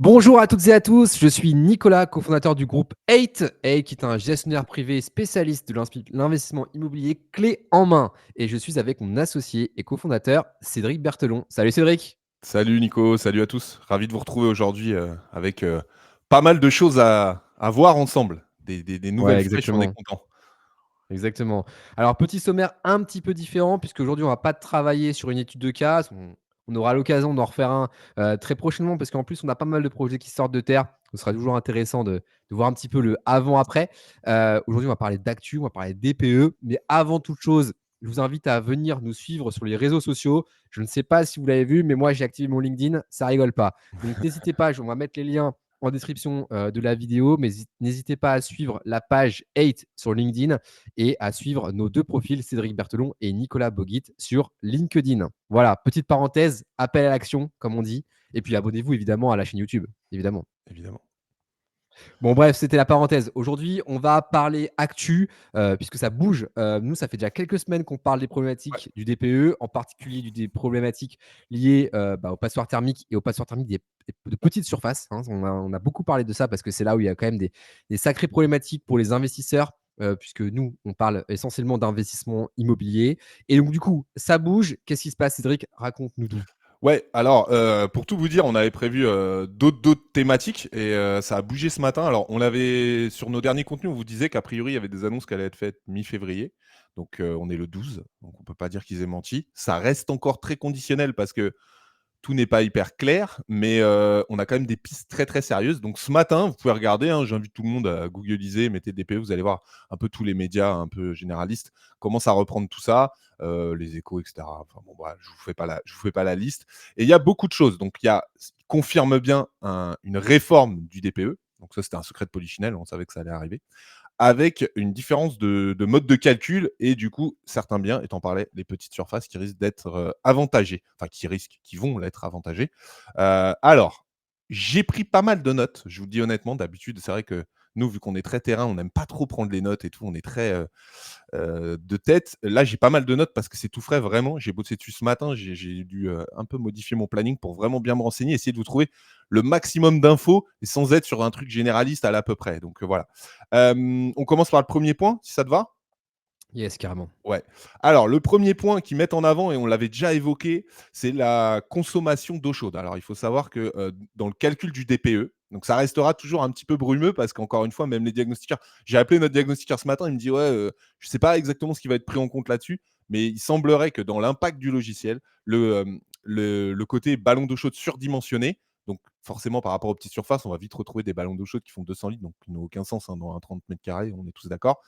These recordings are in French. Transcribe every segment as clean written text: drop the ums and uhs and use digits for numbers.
Bonjour à toutes et à tous, je suis Nicolas, cofondateur du groupe 8, qui est un gestionnaire privé spécialiste de l'investissement immobilier clé en main. Et je suis avec mon associé et cofondateur Cédric Berthelon. Salut Cédric. Salut Nico, salut à tous. Ravi de vous retrouver aujourd'hui avec pas mal de choses à voir ensemble. Des nouvelles Ouais, fraîches, on est exactement. content. Exactement. Alors, petit sommaire un petit peu différent, puisqu'aujourd'hui, on va pas travailler sur une étude de cas. On aura l'occasion d'en refaire un très prochainement, parce qu'en plus, on a pas mal de projets qui sortent de terre. Ce sera toujours intéressant de voir un petit peu le avant-après. Aujourd'hui, on va parler d'actu, on va parler DPE. Mais avant toute chose, je vous invite à venir nous suivre sur les réseaux sociaux. Je ne sais pas si vous l'avez vu, mais moi, j'ai activé mon LinkedIn. Ça rigole pas. Donc, n'hésitez pas, on va mettre les liens en description de la vidéo, mais n'hésitez pas à suivre la page 8 sur LinkedIn et à suivre nos deux profils, Cédric Berthelon et Nicolas Boguit, sur LinkedIn. Voilà, petite parenthèse, appel à l'action, comme on dit. Et puis abonnez-vous évidemment à la chaîne YouTube, évidemment. Évidemment. Bon, bref, c'était la parenthèse. Aujourd'hui, on va parler actu, puisque ça bouge. Nous, ça fait déjà quelques semaines qu'on parle des Ouais. problématiques du DPE, en particulier des problématiques liées aux passoires thermiques et aux passoires thermiques de petites surfaces, hein. On a beaucoup parlé de ça parce que c'est là où il y a quand même des sacrées problématiques pour les investisseurs. Puisque nous, on parle essentiellement d'investissement immobilier. Et donc, du coup, ça bouge. Qu'est-ce qui se passe, Cédric? Raconte-nous tout. Ouais, alors pour tout vous dire, on avait prévu d'autres thématiques et ça a bougé ce matin. Alors on avait sur nos derniers contenus, on vous disait qu'a priori il y avait des annonces qui allaient être faites mi-février. Donc on est le 12, donc on peut pas dire qu'ils aient menti. Ça reste encore très conditionnel parce que tout n'est pas hyper clair, mais on a quand même des pistes très, très sérieuses. Donc ce matin, vous pouvez regarder, hein, j'invite tout le monde à googliser, mettez DPE, vous allez voir un peu tous les médias un peu généralistes commencent à reprendre tout ça, les Échos, et cetera. Enfin bon, bref, je vous fais pas la liste et il y a beaucoup de choses. Donc il confirme bien une réforme du DPE. Donc ça, c'était un secret de polichinelle, on savait que ça allait arriver avec une différence de mode de calcul et du coup, certains biens, et tu en parlais, les petites surfaces qui risquent d'être avantagées, enfin qui vont l'être avantagées. Alors, j'ai pris pas mal de notes, je vous le dis honnêtement. D'habitude, c'est vrai que nous, vu qu'on est très terrain, on n'aime pas trop prendre les notes et tout, on est très de tête. Là, j'ai pas mal de notes parce que c'est tout frais, vraiment. J'ai bossé dessus ce matin, j'ai dû un peu modifier mon planning pour vraiment bien me renseigner, essayer de vous trouver le maximum d'infos et sans être sur un truc généraliste à l'à peu près. Donc voilà. On commence par le premier point, si ça te va? Yes, carrément. Ouais. Alors, le premier point qu'ils mettent en avant, et on l'avait déjà évoqué, c'est la consommation d'eau chaude. Alors, il faut savoir que dans le calcul du DPE, donc ça restera toujours un petit peu brumeux parce qu'encore une fois, même les diagnostiqueurs, j'ai appelé notre diagnostiqueur ce matin, il me dit ouais, je ne sais pas exactement ce qui va être pris en compte là-dessus, mais il semblerait que dans l'impact du logiciel, le côté ballon d'eau chaude surdimensionné, donc forcément par rapport aux petites surfaces, on va vite retrouver des ballons d'eau chaude qui font 200 litres, donc qui n'ont aucun sens hein, dans un 30 mètres carrés, on est tous d'accord.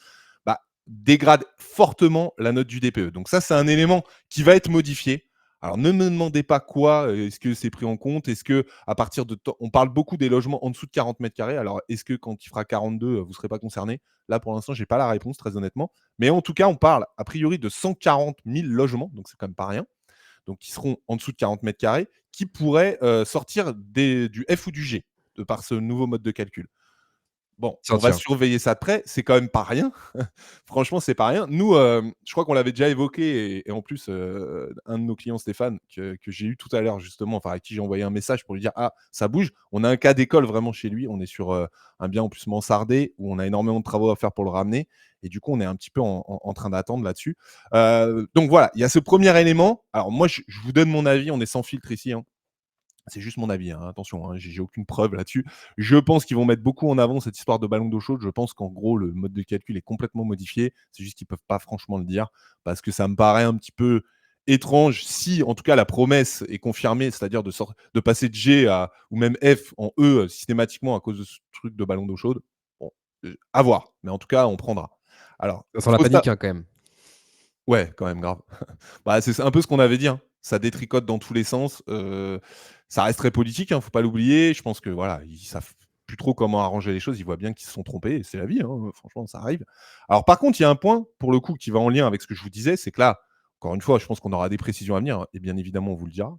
Bah, dégrade fortement la note du DPE. Donc ça, c'est un élément qui va être modifié. Alors ne me demandez pas quoi, est-ce que c'est pris en compte? Est-ce que à partir de temps on parle beaucoup des logements en dessous de 40 mètres carrés. Alors est-ce que quand il fera 42, vous ne serez pas concerné? Là, pour l'instant, j'ai pas la réponse, très honnêtement. Mais en tout cas, on parle a priori de 140 000 logements, donc c'est quand même pas rien, donc qui seront en dessous de 40 mètres carrés, qui pourraient sortir du F ou du G, de par ce nouveau mode de calcul. Bon, Tiens, on va tiens. surveiller ça de près, c'est quand même pas rien. Franchement, c'est pas rien. Nous, je crois qu'on l'avait déjà évoqué et en plus, un de nos clients, Stéphane, que j'ai eu tout à l'heure justement, enfin à qui j'ai envoyé un message pour lui dire: «Ah, ça bouge». On a un cas d'école vraiment chez lui. On est sur, un bien en plus mansardé où on a énormément de travaux à faire pour le ramener et du coup, on est un petit peu en train d'attendre là-dessus. Donc voilà, il y a ce premier élément. Alors moi, je vous donne mon avis, on est sans filtre ici, hein. C'est juste mon avis, hein, attention, hein, j'ai aucune preuve là-dessus. Je pense qu'ils vont mettre beaucoup en avant cette histoire de ballon d'eau chaude. Je pense qu'en gros, le mode de calcul est complètement modifié. C'est juste qu'ils peuvent pas franchement le dire parce que ça me paraît un petit peu étrange si, en tout cas, la promesse est confirmée, c'est-à-dire de passer de G ou même F en E systématiquement à cause de ce truc de ballon d'eau chaude. Bon, à voir, mais en tout cas, on prendra. Alors, Ça sent la faut ça. panique, hein, quand même. Ouais, quand même, grave. Bah, c'est un peu ce qu'on avait dit, hein. Ça détricote dans tous les sens, ça reste très politique, hein, faut pas l'oublier. Je pense que voilà, ils savent plus trop comment arranger les choses. Ils voient bien qu'ils se sont trompés et c'est la vie, hein, franchement, ça arrive. Alors par contre, il y a un point, pour le coup, qui va en lien avec ce que je vous disais, c'est que là, encore une fois, je pense qu'on aura des précisions à venir, hein, et bien évidemment, on vous le dira.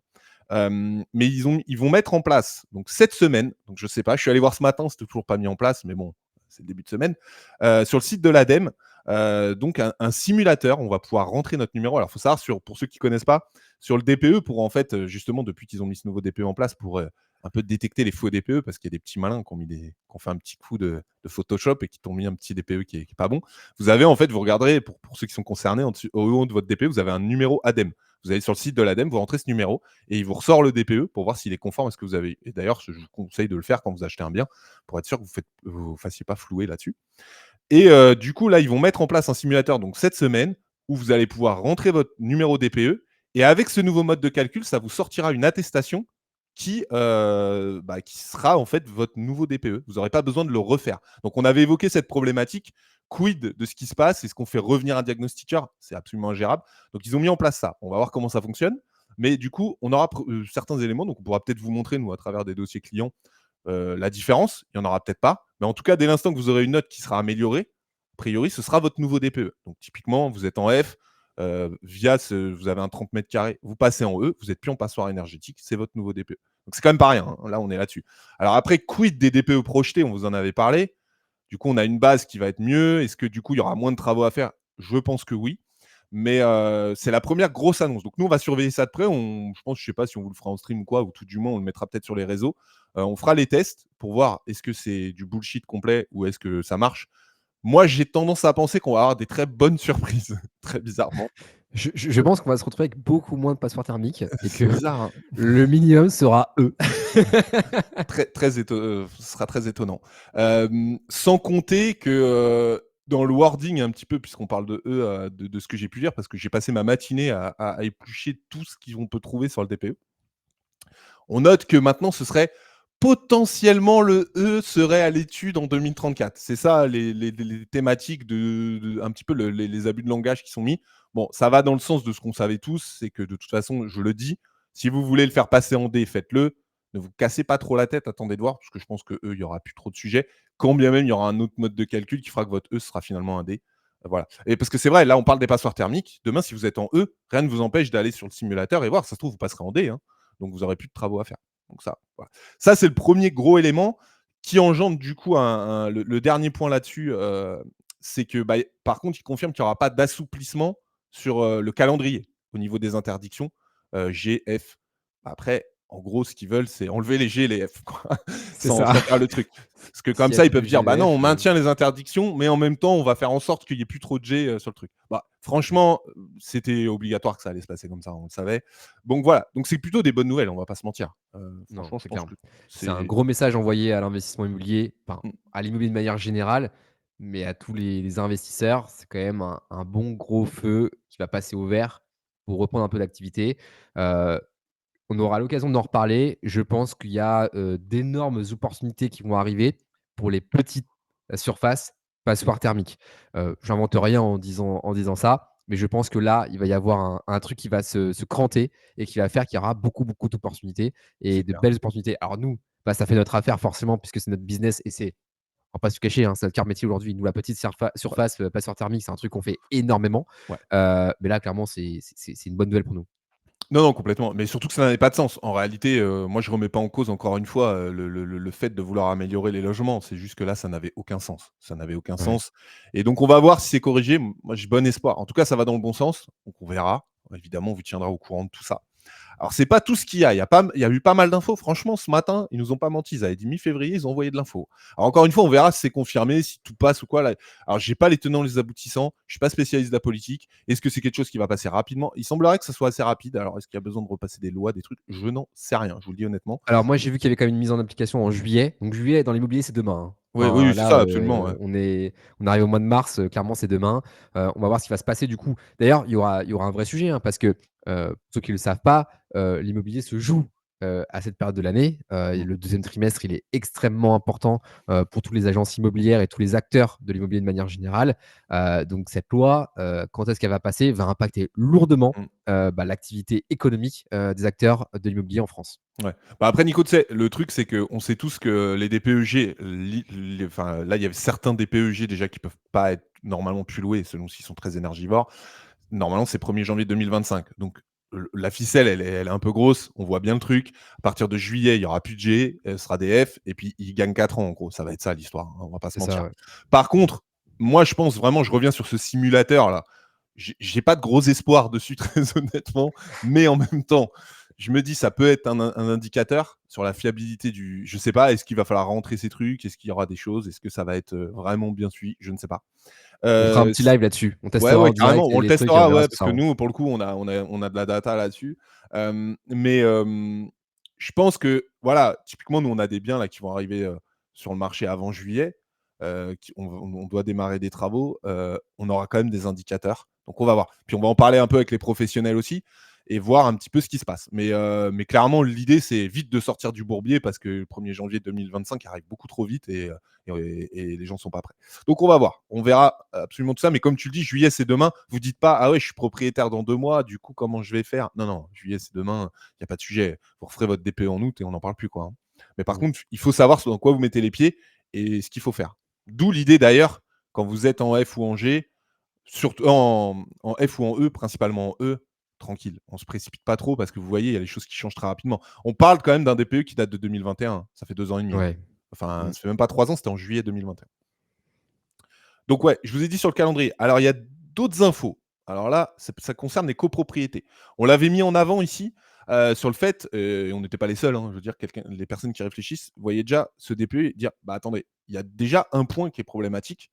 Mais ils vont mettre en place, donc cette semaine, donc je sais pas, je suis allé voir ce matin, c'était toujours pas mis en place, mais bon, c'est le début de semaine, sur le site de l'ADEME, donc un simulateur. On va pouvoir rentrer notre numéro. Alors, il faut savoir, pour ceux qui ne connaissent pas, sur le DPE, pour en fait, justement, depuis qu'ils ont mis ce nouveau DPE en place, pour un peu détecter les faux DPE, parce qu'il y a des petits malins qui ont fait un petit coup de Photoshop et qui t'ont mis un petit DPE qui est pas bon. Vous avez, en fait, vous regarderez, pour ceux qui sont concernés, au haut de votre DPE, vous avez un numéro ADEME. Vous allez sur le site de l'ADEME, vous rentrez ce numéro et il vous ressort le DPE pour voir s'il est conforme à ce que vous avez eu. Et d'ailleurs, je vous conseille de le faire quand vous achetez un bien pour être sûr que vous ne fassiez pas flouer là-dessus. Et du coup, là, ils vont mettre en place un simulateur donc cette semaine où vous allez pouvoir rentrer votre numéro DPE et avec ce nouveau mode de calcul, ça vous sortira une attestation qui sera en fait votre nouveau DPE. Vous n'aurez pas besoin de le refaire. Donc, on avait évoqué cette problématique. Quid de ce qui se passe? Est-ce qu'on fait revenir un diagnostiqueur? C'est absolument ingérable. Donc, ils ont mis en place ça. On va voir comment ça fonctionne. Mais du coup, on aura certains éléments. Donc, on pourra peut-être vous montrer, nous, à travers des dossiers clients, la différence. Il n'y en aura peut-être pas. Mais en tout cas, dès l'instant que vous aurez une note qui sera améliorée, a priori, ce sera votre nouveau DPE. Donc, typiquement, vous êtes en F, vous avez un 30 mètres carrés, vous passez en E, vous n'êtes plus en passoire énergétique, c'est votre nouveau DPE. Donc, c'est quand même pas rien, hein. Là, on est là-dessus. Alors après, quid des DPE projetés? On vous en avait parlé. Du coup, on a une base qui va être mieux. Est-ce que du coup, il y aura moins de travaux à faire? Je pense que oui. Mais c'est la première grosse annonce. Donc nous, on va surveiller ça de près. Je pense, je sais pas si on vous le fera en stream ou quoi, ou tout du moins, on le mettra peut-être sur les réseaux. On fera les tests pour voir est-ce que c'est du bullshit complet ou est-ce que ça marche. Moi, j'ai tendance à penser qu'on va avoir des très bonnes surprises, très bizarrement. Je pense qu'on va se retrouver avec beaucoup moins de passoires thermiques et C'est que bizarre, hein. le minimum sera E. Ce sera très étonnant. Sans compter que dans le wording un petit peu, puisqu'on parle de eux, de ce que j'ai pu lire, parce que j'ai passé ma matinée à éplucher tout ce qu'on peut trouver sur le DPE. On note que maintenant, ce serait potentiellement le E serait à l'étude en 2034. C'est ça les thématiques un petit peu les abus de langage qui sont mis. Bon, ça va dans le sens de ce qu'on savait tous, c'est que de toute façon, je le dis, si vous voulez le faire passer en D, faites-le. Ne vous cassez pas trop la tête, attendez de voir, parce que je pense que E, il n'y aura plus trop de sujets. Quand bien même, il y aura un autre mode de calcul qui fera que votre E sera finalement un D. Voilà. Et parce que c'est vrai, là, on parle des passoires thermiques. Demain, si vous êtes en E, rien ne vous empêche d'aller sur le simulateur et voir. Ça se trouve, vous passerez en D, hein. Donc, vous n'aurez plus de travaux à faire. Donc, ça, voilà. Ça, c'est le premier gros élément qui engendre du coup le dernier point là-dessus. C'est que, par contre, il confirme qu'il n'y aura pas d'assouplissement sur le calendrier au niveau des interdictions G, F. Après, en gros, ce qu'ils veulent, c'est enlever les G et les F, quoi, C'est sans ça. faire le truc. Parce que S'il comme y a ça, ils plus peuvent de dire, bah non, on GVF, maintient les interdictions, mais en même temps, on va faire en sorte qu'il n'y ait plus trop de G sur le truc. Franchement, c'était obligatoire que ça allait se passer comme ça, on le savait. Donc voilà, donc c'est plutôt des bonnes nouvelles, on va pas se mentir. non, Franchement, je c'est pense clair. que C'est un c'est. gros message envoyé à l'investissement immobilier, enfin, Mmh. à l'immobilier de manière générale, mais à tous les investisseurs, c'est quand même un bon gros feu qui va passer au vert pour reprendre un peu d'activité. Heu, on aura l'occasion d'en reparler. Je pense qu'il y a, d'énormes opportunités qui vont arriver pour les petites, surfaces passoires thermiques. J'invente rien en disant ça, mais je pense que là, il va y avoir un truc qui va se cranter et qui va faire qu'il y aura beaucoup, beaucoup d'opportunités et C'est de clair. belles opportunités. Alors nous, ça fait notre affaire forcément puisque c'est notre business et on va pas se cacher, hein, c'est notre cœur de métier aujourd'hui. Nous, la petite Ouais, surface, passoire thermique, c'est un truc qu'on fait énormément. ouais. Mais là, clairement, c'est une bonne nouvelle pour nous. Non, non, complètement. Mais surtout que ça n'avait pas de sens. En réalité, moi, je remets pas en cause, encore une fois, le fait de vouloir améliorer les logements. C'est juste que là, ça n'avait aucun sens. Ça n'avait aucun Ouais. sens. Et donc, on va voir si c'est corrigé. Moi, j'ai bon espoir. En tout cas, ça va dans le bon sens. Donc, on verra. Évidemment, on vous tiendra au courant de tout ça. Alors, c'est pas tout ce qu'il y a. Il y a eu pas mal d'infos. Franchement, ce matin, ils nous ont pas menti. Ils avaient dit mi-février, ils ont envoyé de l'info. Alors, encore une fois, on verra si c'est confirmé, si tout passe ou quoi. Là. Alors, j'ai pas les tenants, les aboutissants. Je suis pas spécialiste de la politique. Est-ce que c'est quelque chose qui va passer rapidement? Il semblerait que ça soit assez rapide. Alors, est-ce qu'il y a besoin de repasser des lois, des trucs? Je n'en sais rien. Je vous le dis honnêtement. Alors moi, j'ai vu qu'il y avait quand même une mise en application en juillet. Donc juillet, dans l'immobilier, c'est demain, hein. Oui, Enfin oui, c'est là, ça, absolument. Ouais. on arrive au mois de mars, clairement, c'est demain. On va voir ce qui va se passer du coup. D'ailleurs, il y aura un vrai sujet, hein, parce que, pour ceux qui ne le savent pas, l'immobilier se joue, à cette période de l'année. Et Mm. le deuxième trimestre, il est extrêmement important, pour toutes les agences immobilières et tous les acteurs de l'immobilier de manière générale. Donc cette loi, quand est-ce qu'elle va passer, va impacter lourdement, Mm. l'activité économique, des acteurs de l'immobilier en France. Ouais. Après, Nico, tu sais, le truc, c'est qu'on sait tous que les DPEG, enfin, là, il y avait certains DPEG déjà qui peuvent pas être normalement plus loués, selon s'ils sont très énergivores. Normalement, c'est 1er janvier 2025. Donc, la ficelle, elle est un peu grosse, on voit bien le truc. À partir de juillet, il y aura plus de G, ce sera des F et puis ils gagnent 4 ans en gros. Ça va être ça l'histoire, hein, on va pas se C'est ça, mentir. ouais. Par contre, moi je pense vraiment, je reviens sur ce simulateur là, j'ai pas de gros espoir dessus très honnêtement, mais en même temps, je me dis ça peut être un indicateur sur la fiabilité du je sais pas, est-ce qu'il va falloir rentrer ces trucs? Est-ce qu'il y aura des choses? Est-ce que ça va être, vraiment bien suivi? Je ne sais pas. On fera un petit S live là-dessus. On Ouais, testera ouais, en direct carrément, on le les trucs et on testera, verra ouais, ce que parce ça que rend. nous, pour le coup, on a de la data là-dessus. Mais je pense que, voilà, typiquement, nous, on a des biens là qui vont arriver, sur le marché avant juillet, qui on doit démarrer des travaux, on aura quand même des indicateurs, donc on va voir. Puis on va en parler un peu avec les professionnels aussi et voir un petit peu ce qui se passe. Mais clairement, l'idée, c'est vite de sortir du bourbier parce que le 1er janvier 2025 arrive beaucoup trop vite et les gens sont pas prêts. Donc on va voir, on verra absolument tout ça. Mais comme tu le dis, juillet c'est demain. Vous dites pas ah ouais, je suis propriétaire dans 2 mois, du coup comment je vais faire? Non, non, juillet c'est demain, il n'y a pas de sujet. Vous referez votre DPE en août et on n'en parle plus quoi, hein. Mais par Mmh. contre, il faut savoir dans quoi vous mettez les pieds et ce qu'il faut faire. D'où l'idée d'ailleurs, quand vous êtes en F ou en G, surtout en F ou en E, principalement en E, tranquille, on se précipite pas trop parce que vous voyez, il y a des choses qui changent très rapidement. On parle quand même d'un DPE qui date de 2021, ça fait 2 ans et demi, hein. Ouais. Enfin, Mmh. ça fait même pas 3 ans, c'était en juillet 2021. Donc ouais, je vous ai dit sur le calendrier. Alors il y a d'autres infos. Alors là, ça concerne les copropriétés. On l'avait mis en avant ici, sur le fait, et on n'était pas les seuls, hein, je veux dire les personnes qui réfléchissent voyaient déjà ce DPE et dire: «Bah, attendez, il y a déjà un point qui est problématique,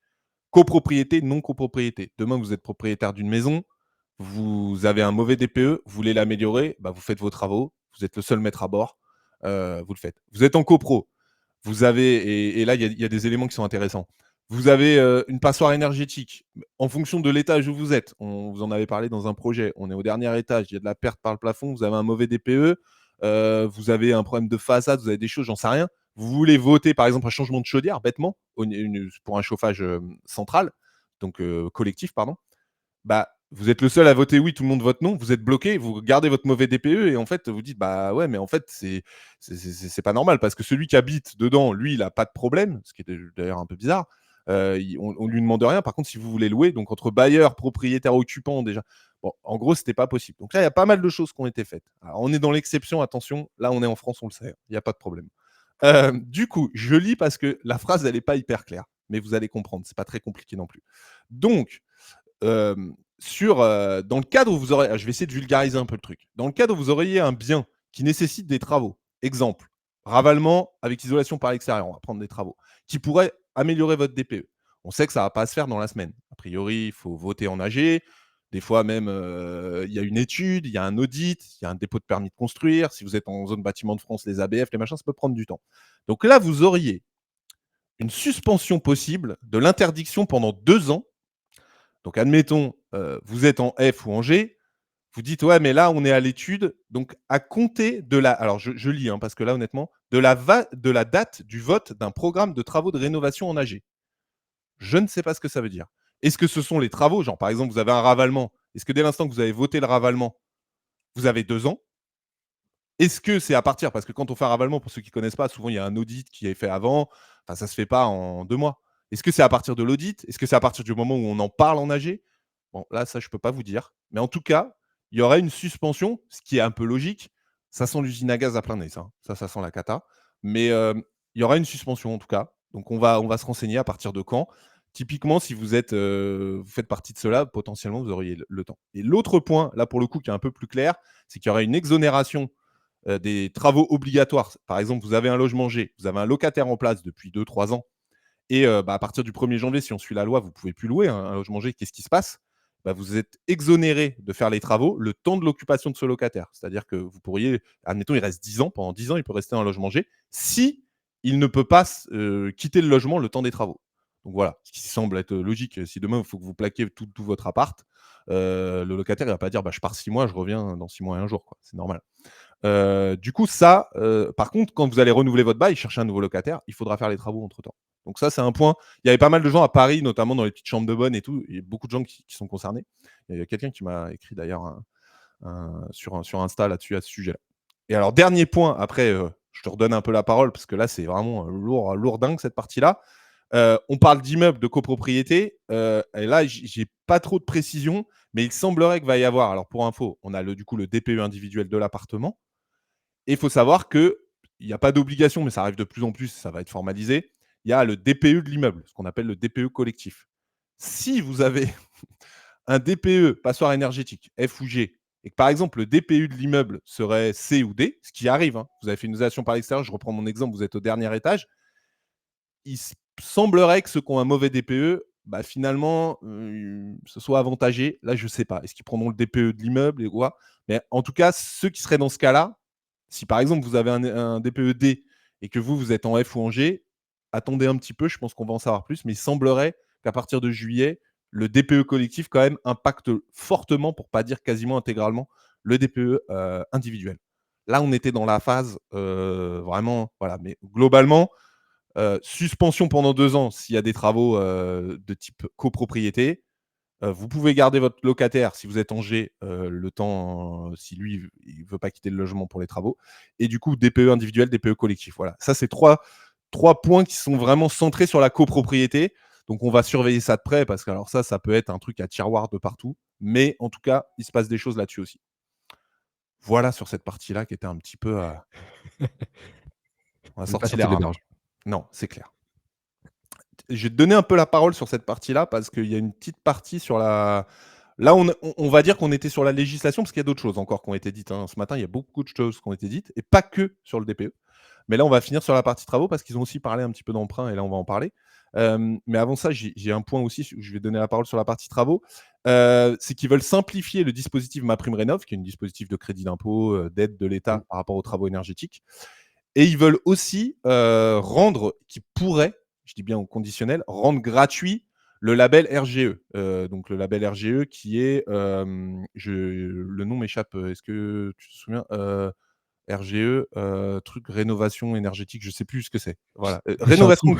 copropriété, non copropriété». Demain, vous êtes propriétaire d'une maison, vous avez un mauvais DPE, vous voulez l'améliorer, bah, vous faites vos travaux, vous êtes le seul maître à bord, vous le faites. Vous êtes en copro, vous avez et là, il y a des éléments qui sont intéressants. Vous avez, une passoire énergétique. En fonction de l'étage où vous êtes, on vous en avait parlé dans un projet, on est au dernier étage, il y a de la perte par le plafond, vous avez un mauvais DPE, vous avez un problème de façade, vous avez des choses, j'en sais rien. Vous voulez voter, par exemple, un changement de chaudière bêtement, pour un chauffage, central, donc collectif, pardon. Bah, vous êtes le seul à voter oui, tout le monde vote non, vous êtes bloqué, vous gardez votre mauvais DPE et en fait, vous dites: «Bah, ouais, mais en fait, c'est pas normal» parce que celui qui habite dedans, lui, il a pas de problème, ce qui est d'ailleurs un peu bizarre. Il on lui demande rien. Par contre, si vous voulez louer, donc entre bailleurs, propriétaires, occupants déjà, bon, en gros, c'était pas possible. Donc là, il y a pas mal de choses qui ont été faites. Alors on est dans l'exception, attention, là, on est en France, on le sait, hein, il y a pas de problème. Du coup, je lis parce que la phrase, elle est pas hyper claire, mais vous allez comprendre, c'est pas très compliqué non plus. Donc dans le cadre où vous aurez je vais essayer de vulgariser un peu le truc. Dans le cadre où vous auriez un bien qui nécessite des travaux, exemple, ravalement avec isolation par l'extérieur, on va prendre des travaux, qui pourraient améliorer votre DPE. On sait que ça va pas se faire dans la semaine. A priori, il faut voter en AG. Des fois même, il y a une étude, il y a un audit, il y a un dépôt de permis de construire. Si vous êtes en zone bâtiment de France, les ABF, les machins, ça peut prendre du temps. Donc là, vous auriez une suspension possible de l'interdiction pendant 2 ans. Donc admettons, vous êtes en F ou en G, vous dites: «Ouais, mais là, on est à l'étude, donc à compter de la» alors je lis, hein, parce que là, honnêtement, de la date du vote d'un programme de travaux de rénovation en AG». Je ne sais pas ce que ça veut dire. Est-ce que ce sont les travaux? Genre, par exemple, vous avez un ravalement. Est-ce que dès l'instant que vous avez voté le ravalement, vous avez 2 ans? Est-ce que c'est à partir parce que quand on fait un ravalement, pour ceux qui connaissent pas, souvent il y a un audit qui est fait avant, enfin ça se fait pas en 2 mois. Est-ce que c'est à partir de l'audit? Est-ce que c'est à partir du moment où on en parle en AG? Bon, là, ça, je peux pas vous dire. Mais en tout cas, il y aurait une suspension, ce qui est un peu logique. Ça sent l'usine à gaz à plein nez, ça, hein. Ça sent la cata. Mais, il y aura une suspension en tout cas. Donc on va se renseigner à partir de quand. Typiquement, si vous êtes, vous faites partie de ceux-là, potentiellement, vous auriez le temps. Et l'autre point, là, pour le coup, qui est un peu plus clair, c'est qu'il y aurait une exonération des travaux obligatoires. Par exemple, vous avez un logement G, vous avez un locataire en place depuis 2, 3 ans et à partir du 1er janvier, si on suit la loi, vous ne pouvez plus louer un logement G. Qu'est-ce qui se passe? Bah, vous êtes exonéré de faire les travaux le temps de l'occupation de ce locataire. C'est-à-dire que vous pourriez, admettons, il reste 10 ans, pendant 10 ans, il peut rester dans un logement G si il ne peut pas quitter le logement le temps des travaux. Donc voilà, ce qui semble être logique. Si demain, il faut que vous plaquiez tout votre appart, le locataire, il va pas dire: «Bah, je pars 6 mois, je reviens dans 6 mois et 1 jour», quoi. C'est normal. Du coup, ça, par contre, quand vous allez renouveler votre bail, chercher un nouveau locataire, il faudra faire les travaux entre-temps. Donc ça, c'est un point. Il y avait pas mal de gens à Paris, notamment dans les petites chambres de bonne et tout. Il y a beaucoup de gens qui sont concernés. Il y a quelqu'un qui m'a écrit d'ailleurs sur Insta là-dessus, à ce sujet-là. Et alors, dernier point, après, je te redonne un peu la parole parce que là, c'est vraiment lourd, lourdingue cette partie-là. On parle d'immeubles de copropriété, et là, j'ai pas trop de précision, mais il semblerait qu'il va y avoir, alors pour info, on a du coup le DPE individuel de l'appartement, et il faut savoir qu'il n'y a pas d'obligation, mais ça arrive de plus en plus, ça va être formalisé. Il y a le DPE de l'immeuble, ce qu'on appelle le DPE collectif. Si vous avez un DPE, passoire énergétique, F ou G, et que par exemple le DPU de l'immeuble serait C ou D, ce qui arrive, hein, vous avez fait une isolation par l'extérieur, je reprends mon exemple, vous êtes au dernier étage, il semblerait que ceux qui ont un mauvais DPE, bah, finalement, ce soit avantagé. Là, je ne sais pas. Est-ce qu'ils prendront le DPE de l'immeuble et quoi? Mais en tout cas, ceux qui seraient dans ce cas-là, si par exemple vous avez un DPE D et que vous êtes en F ou en G, attendez un petit peu, je pense qu'on va en savoir plus, mais il semblerait qu'à partir de juillet, le DPE collectif quand même impacte fortement, pour pas dire quasiment intégralement, le DPE individuel. Là, on était dans la phase vraiment, voilà. Mais globalement, suspension pendant 2 ans s'il y a des travaux de type copropriété. Vous pouvez garder votre locataire si vous êtes en G, le temps, si lui, il ne veut pas quitter le logement pour les travaux. Et du coup, DPE individuel, DPE collectif. Voilà. Ça, c'est trois points qui sont vraiment centrés sur la copropriété. Donc, on va surveiller ça de près parce que alors ça peut être un truc à tiroir de partout. Mais en tout cas, il se passe des choses là-dessus aussi. Voilà sur cette partie-là qui était un petit peu. On a On n'est pas sorti les sorti de rames. l'auberge. Non, c'est clair. Je vais te donner un peu la parole sur cette partie-là parce qu'il y a une petite partie sur la. Là, on va dire qu'on était sur la législation parce qu'il y a d'autres choses encore qui ont été dites, hein. Ce matin, il y a beaucoup de choses qui ont été dites et pas que sur le DPE. Mais là, on va finir sur la partie travaux parce qu'ils ont aussi parlé un petit peu d'emprunt et là, on va en parler. Mais avant ça, j'ai un point aussi où je vais donner la parole sur la partie travaux. C'est qu'ils veulent simplifier le dispositif MaPrimeRénov', qui est un dispositif de crédit d'impôt, d'aide de Mmh. l'État par rapport aux travaux énergétiques. Et ils veulent aussi rendre, qui pourrait, je dis bien au conditionnel, rendre gratuit le label RGE. Donc le label RGE qui est, le nom m'échappe, est-ce que tu te souviens RGE, truc rénovation énergétique, je ne sais plus ce que c'est. Voilà, J'ai un trou.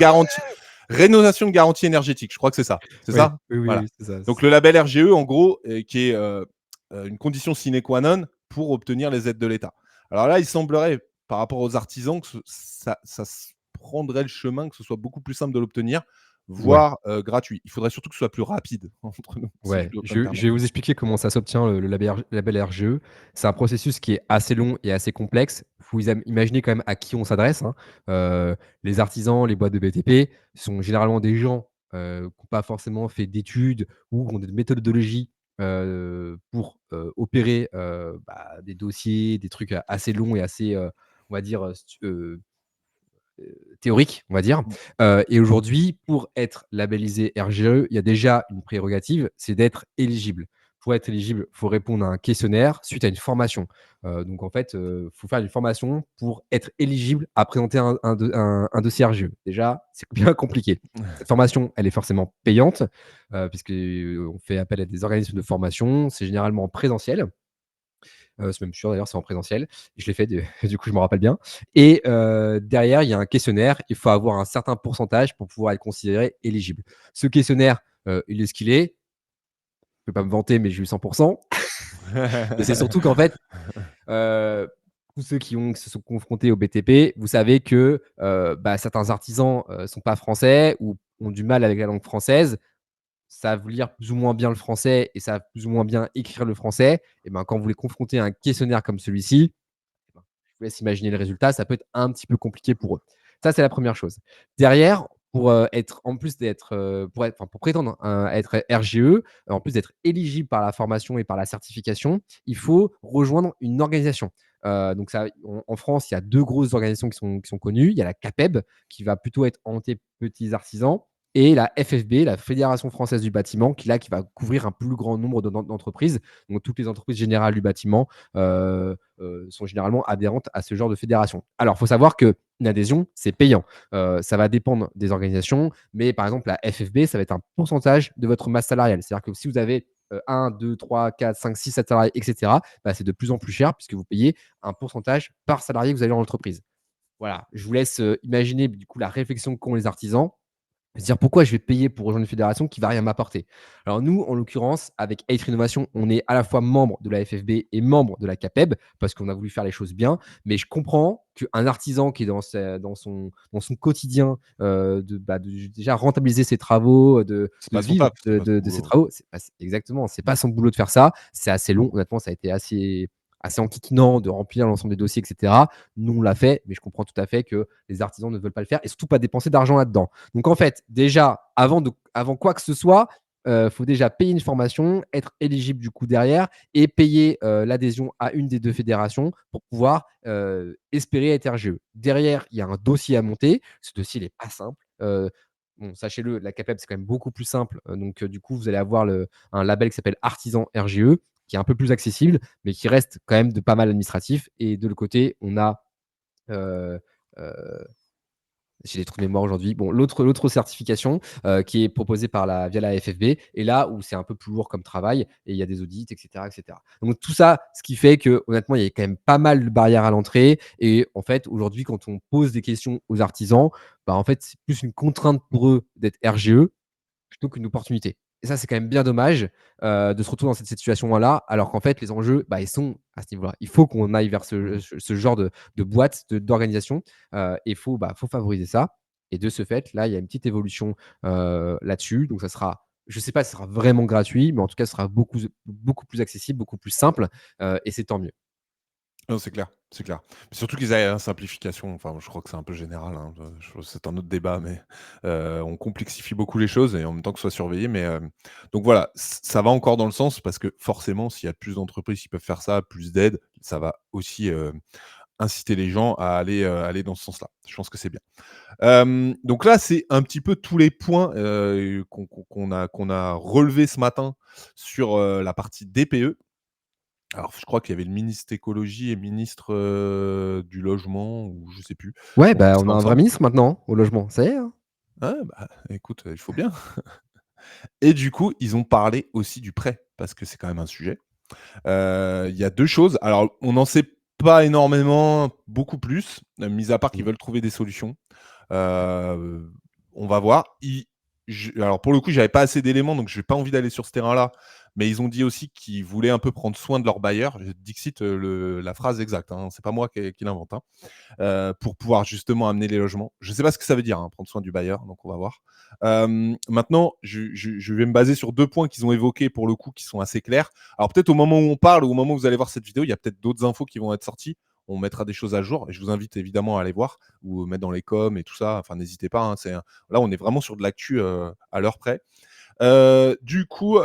rénovation de garantie énergétique, je crois que c'est ça. C'est Oui, ça? oui, oui, Voilà. oui, c'est ça. Donc le label RGE, en gros, qui est une condition sine qua non pour obtenir les aides de l'État. Alors là, il semblerait, par rapport aux artisans, que ça se prendrait le chemin, que ce soit beaucoup plus simple de l'obtenir, Ouais. voire gratuit. Il faudrait surtout que ce soit plus rapide entre nous, si je Ouais, dois pas me je permettre. vais vous expliquer comment ça s'obtient le label RGE. C'est un processus qui est assez long et assez complexe. Il faut imaginer quand même à qui on s'adresse, hein. Les artisans, les boîtes de BTP sont généralement des gens, qui n'ont pas forcément fait d'études ou qui ont des méthodologies, pour, opérer, des dossiers, des trucs assez longs et assez, on va dire, théorique, on va dire. Mmh. Et aujourd'hui, pour être labellisé RGE, il y a déjà une prérogative, c'est d'être éligible. Pour être éligible, il faut répondre à un questionnaire suite à une formation. Donc en fait, il faut faire une formation pour être éligible à présenter un dossier RGE. Déjà, c'est bien compliqué. Cette formation, elle est forcément payante, puisque, on fait appel à des organismes de formation. C'est généralement en présentiel. C'est même sûr d'ailleurs, c'est en présentiel. Je l'ai fait, du coup, je me rappelle bien. Et derrière, il y a un questionnaire. Il faut avoir un certain pourcentage pour pouvoir être considéré éligible. Ce questionnaire, il est ce qu'il est. Je ne peux pas me vanter, mais j'ai eu 100%. Mais c'est surtout qu'en fait, tous ceux qui se sont confrontés au BTP, vous savez que certains artisans ne sont pas français ou ont du mal avec la langue française, savent lire plus ou moins bien le français et savent plus ou moins bien écrire le français. Et ben, quand vous les confrontez à un questionnaire comme celui-ci, ben, je vous laisse imaginer le résultat, ça peut être un petit peu compliqué pour eux. Ça, c'est la première chose. Derrière, pour être, en plus d'être, pour prétendre à être RGE, en plus d'être éligible par la formation et par la certification, il faut rejoindre une organisation. Donc ça, en France, il y a deux grosses organisations qui sont connues. Il y a la CAPEB, qui va plutôt être orientée petits artisans, et la FFB, la Fédération française du bâtiment, qui va couvrir un plus grand nombre d'entreprises. Donc toutes les entreprises générales du bâtiment sont généralement adhérentes à ce genre de fédération. Alors, il faut savoir qu'une adhésion, c'est payant. Ça va dépendre des organisations, mais par exemple, la FFB, ça va être un pourcentage de votre masse salariale. C'est-à-dire que si vous avez 1, 2, 3, 4, 5, 6, 7 salariés, etc., c'est de plus en plus cher puisque vous payez un pourcentage par salarié que vous avez dans l'entreprise. Voilà, je vous laisse imaginer du coup la réflexion qu'ont les artisans. Se dire pourquoi je vais payer pour rejoindre une fédération qui va rien m'apporter. Alors nous, en l'occurrence, avec Eight Innovation, on est à la fois membre de la FFB et membre de la CAPEB parce qu'on a voulu faire les choses bien. Mais je comprends qu'un artisan qui est dans son quotidien de déjà rentabiliser ses travaux, C'est de pas son vivre taf, c'est pas son de ses boulot. travaux, exactement, c'est pas son boulot de faire ça. C'est assez long. Honnêtement, ça a été assez enquiquinant de remplir l'ensemble des dossiers, etc. Nous, on l'a fait, mais je comprends tout à fait que les artisans ne veulent pas le faire et surtout pas dépenser d'argent là-dedans. Donc en fait, déjà, avant quoi que ce soit, faut déjà payer une formation, être éligible du coup derrière et payer l'adhésion à une des deux fédérations pour pouvoir espérer être RGE. Derrière, il y a un dossier à monter. Ce dossier, il n'est pas simple. Bon, sachez-le, la CAPEB, c'est quand même beaucoup plus simple. Donc, du coup, vous allez avoir un label qui s'appelle Artisan RGE, qui est un peu plus accessible, mais qui reste quand même de pas mal administratif. Et de l'autre côté, on a euh, euh, j'ai des trous de mémoire aujourd'hui. Bon, l'autre certification qui est proposée via la FFB, et là où c'est un peu plus lourd comme travail, et il y a des audits, etc., etc. Donc tout ça, ce qui fait que honnêtement, il y a quand même pas mal de barrières à l'entrée. Et en fait, aujourd'hui, quand on pose des questions aux artisans, bah, en fait, c'est plus une contrainte pour eux d'être RGE plutôt qu'une opportunité. Et ça, c'est quand même bien dommage de se retrouver dans cette situation-là, alors qu'en fait, les enjeux, bah, ils sont à ce niveau-là. Il faut qu'on aille vers Mmh. ce genre de boîte, d'organisation, et il faut favoriser ça. Et de ce fait, là, il y a une petite évolution là-dessus. Donc, ça sera, je ne sais pas si ça sera vraiment gratuit, mais en tout cas, ce sera beaucoup plus accessible, beaucoup plus simple, et c'est tant mieux. Non, c'est clair, c'est clair. Mais surtout qu'ils aillent à la simplification, enfin, je crois que c'est un peu général, hein, c'est un autre débat, mais on complexifie beaucoup les choses et en même temps que ce soit surveillé, mais donc voilà, ça va encore dans le sens parce que forcément, s'il y a plus d'entreprises qui peuvent faire ça, plus d'aide, ça va aussi, inciter les gens à aller dans ce sens-là. Je pense que c'est bien. Donc là, c'est un petit peu tous les points, qu'on a relevés ce matin sur, la partie DPE. Alors, je crois qu'il y avait le ministre écologie et ministre, du logement ou je sais plus. Ouais, On a fait bah, on ça a un vrai ensemble. ministre maintenant au logement. Ça y est, hein. Ah bah, écoute, il faut bien. Et du coup, ils ont parlé aussi du prêt parce que c'est quand même un sujet. Il y a 2 choses. Alors, on n'en sait pas énormément, beaucoup plus, mis à part qu'ils Mmh. veulent trouver des solutions. Heu, on va voir. Alors pour le coup, j'avais pas assez d'éléments, donc j'ai pas envie d'aller sur ce terrain-là. Mais ils ont dit aussi qu'ils voulaient un peu prendre soin de leurs bailleurs. Dixit, la phrase exacte, hein, c'est pas moi qui l'invente, hein. Pour pouvoir justement amener les logements. Je sais pas ce que ça veut dire, hein, prendre soin du bailleur, donc on va voir. Maintenant, je vais me baser sur 2 points qu'ils ont évoqués pour le coup, qui sont assez clairs. Alors peut-être au moment où on parle ou au moment où vous allez voir cette vidéo, il y a peut-être d'autres infos qui vont être sorties. On mettra des choses à jour et je vous invite évidemment à aller voir ou mettre dans les coms et tout ça. Enfin, n'hésitez pas, hein, là, on est vraiment sur de l'actu à l'heure près. Du coup,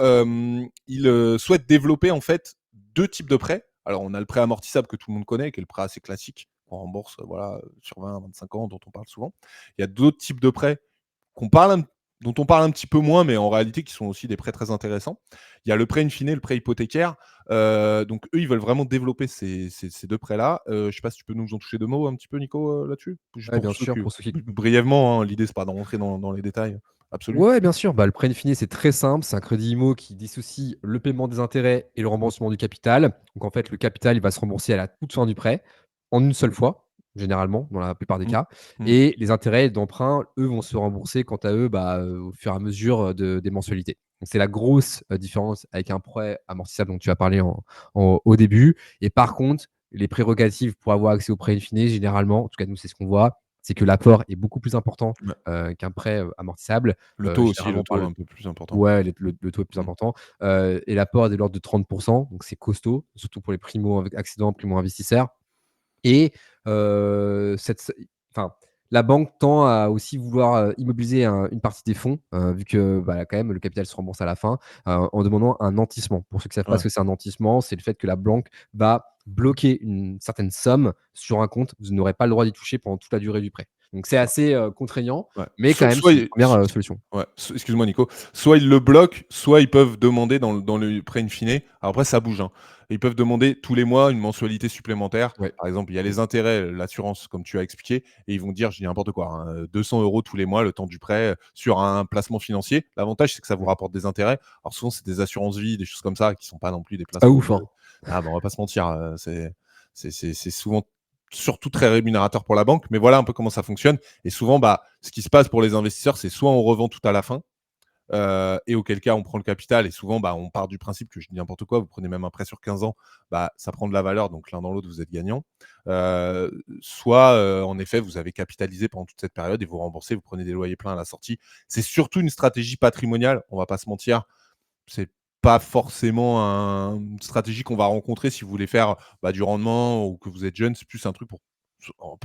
ils souhaitent développer en fait 2 types de prêts. Alors, on a le prêt amortissable que tout le monde connaît, qui est le prêt assez classique, qu'on rembourse, voilà, sur 20-25 ans, dont on parle souvent. Il y a d'autres types de prêts qu'on parle un dont on parle un petit peu moins, mais en réalité qui sont aussi des prêts très intéressants. Il y a le prêt in fine, le prêt hypothécaire. Donc eux, ils veulent vraiment développer ces 2 prêts-là. Je ne sais pas si tu peux nous en toucher 2 mots un petit peu, Nico, là-dessus? Juste Ouais, pour bien ceux sûr, qui pour ceux qui brièvement, hein, l'idée, c'est pas de rentrer dans les détails absolus. Ouais, bien sûr. Bah, le prêt in c'est très simple. C'est un crédit IMO qui dissocie le paiement des intérêts et le remboursement du capital. Donc, en fait, le capital, il va se rembourser à la toute fin du prêt, en une seule fois, généralement, dans la plupart des Mmh. cas. Mmh. Et les intérêts d'emprunt, eux, vont se rembourser, quant à eux, bah, au fur et à mesure des mensualités. Donc, c'est la grosse différence avec un prêt amortissable dont tu as parlé au début. Et par contre, les prérogatives pour avoir accès au prêt in généralement, en tout cas, nous, c'est ce qu'on voit, c'est que l'apport est beaucoup plus important Ouais. qu'un prêt amortissable. Le taux aussi, Généralement, le on parle taux un peu plus important. ouais, le taux est plus Mmh. important, et l'apport est de l'ordre de 30, donc c'est costaud, surtout pour les primo-accédants, primo-investisseurs. Et cette enfin, la banque tend à aussi vouloir, immobiliser une partie des fonds, vu que, bah, quand même le capital se rembourse à la fin, en demandant un nantissement. Pour ceux qui ne savent pas Ouais. ce que c'est un nantissement, c'est le fait que la banque va bloquer une certaine somme sur un compte. Vous n'aurez pas le droit d'y toucher pendant toute la durée du prêt. Donc c'est assez, contraignant, Ouais. mais quand même, c'est une première solution. Ouais, excuse-moi Nico, soit ils le bloquent, soit ils peuvent demander dans le prêt in fine. Alors après ça bouge, hein. Ils peuvent demander tous les mois une mensualité supplémentaire. Ouais. Par exemple, il y a les intérêts, l'assurance comme tu as expliqué et ils vont dire, je dis n'importe quoi, hein, 200 € tous les mois le temps du prêt, sur un placement financier. L'avantage, c'est que ça vous Mmh. rapporte des intérêts. Alors souvent, c'est des assurances vie, des choses comme ça qui sont pas non plus des C'est pas placements ouf, de hein. bah, on va pas se mentir, c'est souvent surtout très rémunérateur pour la banque, mais voilà un peu comment ça fonctionne. Et souvent, bah, ce qui se passe pour les investisseurs, c'est soit on revend tout à la fin, et auquel cas on prend le capital et souvent bah, on part du principe que je dis n'importe quoi, vous prenez même un prêt sur 15 ans, bah, ça prend de la valeur, donc l'un dans l'autre vous êtes gagnant. Soit en effet vous avez capitalisé pendant toute cette période et vous remboursez, vous prenez des loyers pleins à la sortie. C'est surtout une stratégie patrimoniale, on va pas se mentir, c'est pas forcément une stratégie qu'on va rencontrer si vous voulez faire bah, du rendement ou que vous êtes jeune, c'est plus un truc pour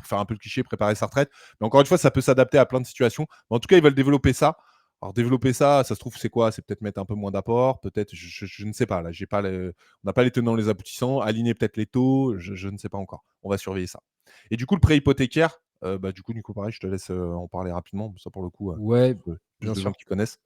faire un peu le cliché, préparer sa retraite. Mais encore une fois, ça peut s'adapter à plein de situations. Mais en tout cas, ils veulent développer ça. Alors développer ça, ça se trouve, c'est quoi? C'est peut-être mettre un peu moins d'apport, peut-être, je ne sais pas. Là, j'ai pas on n'a pas les tenants, les aboutissants. Aligner peut-être les taux, je ne sais pas encore. On va surveiller ça. Et du coup, le prêt hypothécaire, bah, du coup, Nico, pareil, je te laisse en parler rapidement. Ça, pour le coup, Ouais, plus bien de gens sûr. qui connaissent.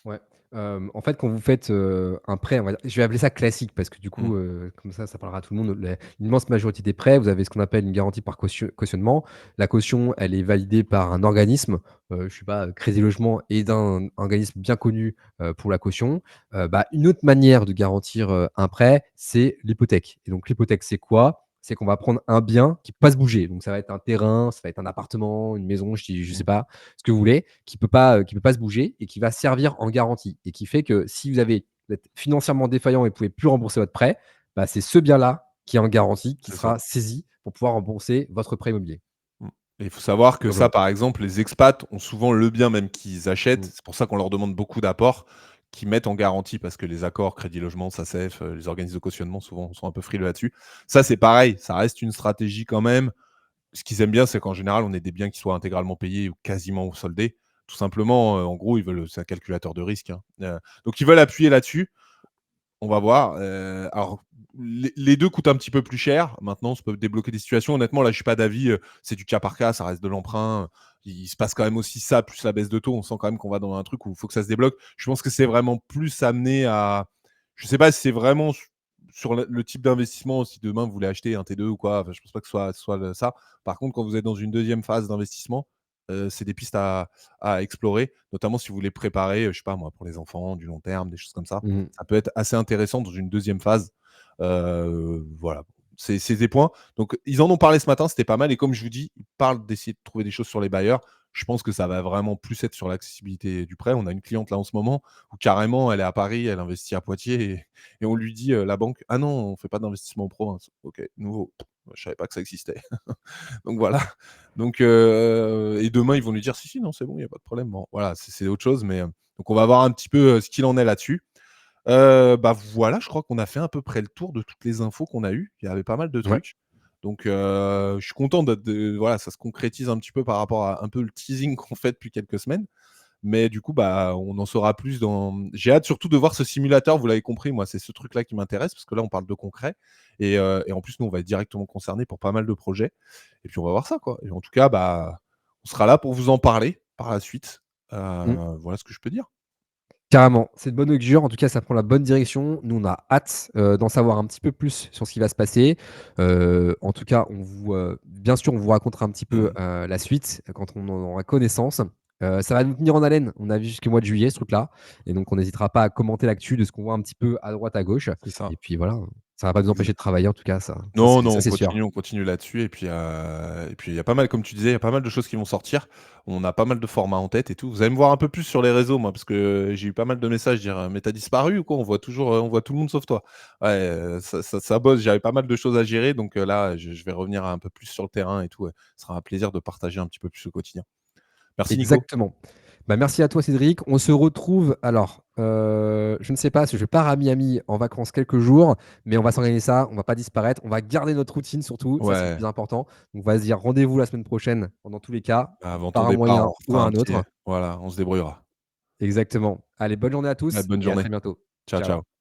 Ouais. En fait, quand vous faites, un prêt, on va dire je vais appeler ça classique parce que du Mmh. coup, comme ça parlera à tout le monde. L'immense majorité des prêts, vous avez ce qu'on appelle une garantie par cautionnement. La caution, elle est validée par un organisme, je sais pas, Crédit Logement et d'un organisme bien connu, pour la caution. Bah, une autre manière de garantir, un prêt, c'est l'hypothèque et donc l'hypothèque, c'est quoi? C'est qu'on va prendre un bien qui peut pas se bouger. Donc ça va être un terrain, ça va être un appartement, une maison, je sais Mmh. pas, ce que vous voulez, qui peut pas se bouger et qui va servir en garantie et qui fait que si vous êtes financièrement défaillant et vous pouvez plus rembourser votre prêt, bah, c'est ce bien-là qui est en garantie, qui C'est ça. sera saisi pour pouvoir rembourser votre prêt immobilier. Mmh. Et il faut savoir Tout que ça, simplement. par exemple, les expats ont souvent le bien même qu'ils achètent. Mmh. C'est pour ça qu'on leur demande beaucoup d'apports qu'ils mettent en garantie parce que les accords Crédit Logement, SACEF, les organismes de cautionnement souvent sont un peu frileux là-dessus. Ça, c'est pareil, ça reste une stratégie quand même. Ce qu'ils aiment bien, c'est qu'en général, on ait des biens qui soient intégralement payés ou quasiment soldés. Tout simplement, en gros, ils veulent c'est un calculateur de risque, hein. Donc ils veulent appuyer là-dessus. On va voir. Alors, les 2 coûtent un petit peu plus cher. Maintenant, ça peut débloquer des situations. Honnêtement, là, je suis pas d'avis, c'est du cas par cas, ça reste de l'emprunt. Il se passe quand même aussi ça, plus la baisse de taux. On sent quand même qu'on va dans un truc où il faut que ça se débloque. Je pense que c'est vraiment plus amené à je sais pas si c'est vraiment sur le type d'investissement, si demain vous voulez acheter un T2 ou quoi, enfin, je pense pas que ce soit ça. Par contre, quand vous êtes dans une deuxième phase d'investissement, c'est des pistes à explorer, notamment si vous voulez préparer, je sais pas moi, pour les enfants, du long terme, des choses comme ça. Mmh. Ça peut être assez intéressant dans une deuxième phase. Voilà, c'est des points. Donc ils en ont parlé ce matin, c'était pas mal et comme je vous dis, ils parlent d'essayer de trouver des choses sur les bailleurs. Je pense que ça va vraiment plus être sur l'accessibilité du prêt. On a une cliente là en ce moment où carrément elle est à Paris, elle investit à Poitiers et on lui dit, la banque: «Ah non, on fait pas d'investissement en province». OK, nouveau. Je savais pas que ça existait. Donc voilà. Donc et demain ils vont lui dire: «Si, si, non, c'est bon, il y a pas de problème». Bon voilà, c'est autre chose mais donc on va voir un petit peu, ce qu'il en est là-dessus. Bah, voilà, je crois qu'on a fait à peu près le tour de toutes les infos qu'on a eues. Il y avait pas mal de Ouais. trucs. Donc, je suis content voilà, ça se concrétise un petit peu par rapport à un peu le teasing qu'on fait depuis quelques semaines. Mais du coup, bah, on en saura plus j'ai hâte surtout de voir ce simulateur, vous l'avez compris, moi, c'est ce truc-là qui m'intéresse parce que là, on parle de concret et en plus, nous, on va être directement concernés pour pas mal de projets et puis on va voir ça, quoi et en tout cas, bah, on sera là pour vous en parler par la suite. Mmh. Voilà ce que je peux dire. Carrément, c'est de bonne augure. En tout cas, ça prend la bonne direction. Nous, on a hâte, d'en savoir un petit peu plus sur ce qui va se passer. En tout cas, bien sûr, on vous racontera un petit peu, Mmh. la suite, quand on en aura connaissance. Ça va nous tenir en haleine. On a vu jusqu'au mois de juillet, ce truc-là et donc on n'hésitera pas à commenter l'actu de ce qu'on voit un petit peu à droite, à gauche C'est ça. et puis voilà, ça va pas nous empêcher de travailler en tout cas, Non, non, c'est sûr. on continue là-dessus et puis il y a pas mal comme tu disais, il y a pas mal de choses qui vont sortir. On a pas mal de formats en tête et tout. Vous allez me voir un peu plus sur les réseaux moi, parce que j'ai eu pas mal de messages dire: «Mais tu disparu ou quoi? On voit toujours, on voit tout le monde sauf toi». Ouais, ça bosse, j'avais pas mal de choses à gérer donc là, je vais revenir un peu plus sur le terrain et tout, ouais. Ce sera un plaisir de partager un petit peu plus au quotidien. Merci Nico. Exactement. Bah, merci à toi Cédric. On se retrouve alors, je ne sais pas si je pars à Miami en vacances quelques jours, mais on va s'organiser ça, on va pas disparaître, on va garder notre routine surtout, ça c'est le Ouais, plus important. Donc on va se dire rendez-vous la semaine prochaine, dans tous les cas, avant ton par un départ, moyen on ou refera à un un petit autre. voilà, on se débrouillera. Exactement. Allez, bonne journée à Ouais, tous bonne et à journée. très bientôt. Ciao, Ciao. ciao.